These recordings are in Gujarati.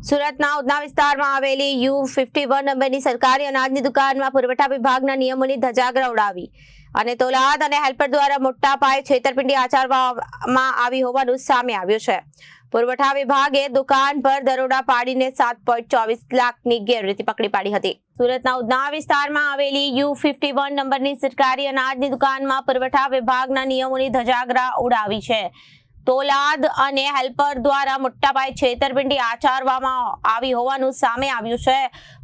સુરતના ઉધના વિસ્તારમાં આવેલી U51 નંબરની સરકારી અનાજની દુકાનમાં પુરવઠા વિભાગના નિયમોની ધજાગરા ઉડાવી અને તોલાદ અને હેલ્પર દ્વારા મોટા પાયે છેતરપિંડી આચરવામાં આવી હોવાનું સામે આવ્યું છે। પુરવઠા વિભાગે દુકાન પર દરોડા પાડીને 7.24 લાખની ગેરરીતિ પકડી પાડી હતી। સુરતના ઉધના વિસ્તારમાં આવેલી U51 નંબરની સરકારી અનાજની દુકાનમાં પુરવઠા વિભાગના નિયમોની ધજાગરા ઉડાવી છે। તોલાદ અને હેલ્પર દ્વારા મોટા પાયે છેતરપિંડી આચરવામાં આવી હોવાનું સામે આવ્યું છે।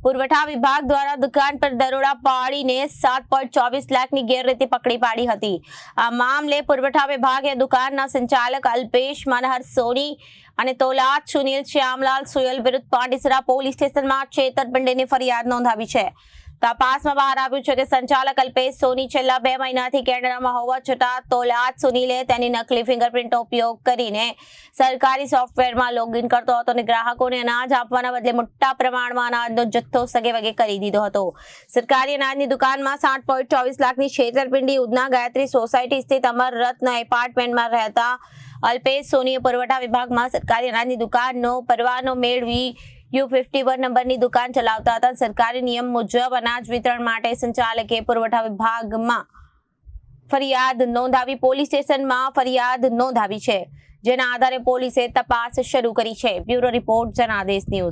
પુરવઠા વિભાગ દ્વારા દુકાન પર દરોડા પાડીને 7.24 લાખની ગેરરીતિ પકડી પાડી હતી। આ મામલે પુરવઠા વિભાગે દુકાનના સંચાલક અલ્પેશ મનહર સોની અને તોલાદ સુનિલ શ્યામલાલ સુયલ વિરુદ્ધ પાંડેસરા પોલીસ સ્ટેશનમાં છેતરપિંડીની ફરિયાદ નોંધાવી છે। તપાસમાં બહાર આવ્યું છે કે સંચાલક અલ્પેશ સોની છેલ્લા 2 મહિનાથી કેનેડામાં હોવા છતાં તોલાદ સુનિલે તેની નકલી ફિંગરપ્રિન્ટનો ઉપયોગ કરીને સરકારી સોફ્ટવેરમાં લોગિન કરતો હતો અને ગ્રાહકોને અનાજ આપવાના બદલે મોટા પ્રમાણમાં અનાજનો જથ્થો સગેવગે કરી દીધો હતો। સરકારી અનાજની દુકાનમાં 7.24 લાખની છેતરપિંડી ઉધના ગાયત્રી સોસાયટી સ્થિત અમર રત્ન એપાર્ટમેન્ટમાં રહેતા અલ્પેશ સોનીએ પુરવઠા વિભાગમાં સરકારી અનાજની દુકાનનો પરવાનો મેળવી U51 નંબરની દુકાન ચલાવતા હતા। સરકારી નિયમ મુજબ અનાજ વિતરણ માટે સંચાલકે પુરવઠા વિભાગમાં ફરિયાદ નોંધાવી પોલીસ સ્ટેશનમાં ફરિયાદ નોંધાવી છે, જેના આધારે પોલીસે તપાસ શરૂ કરી છે। Bureau report Janadesh news.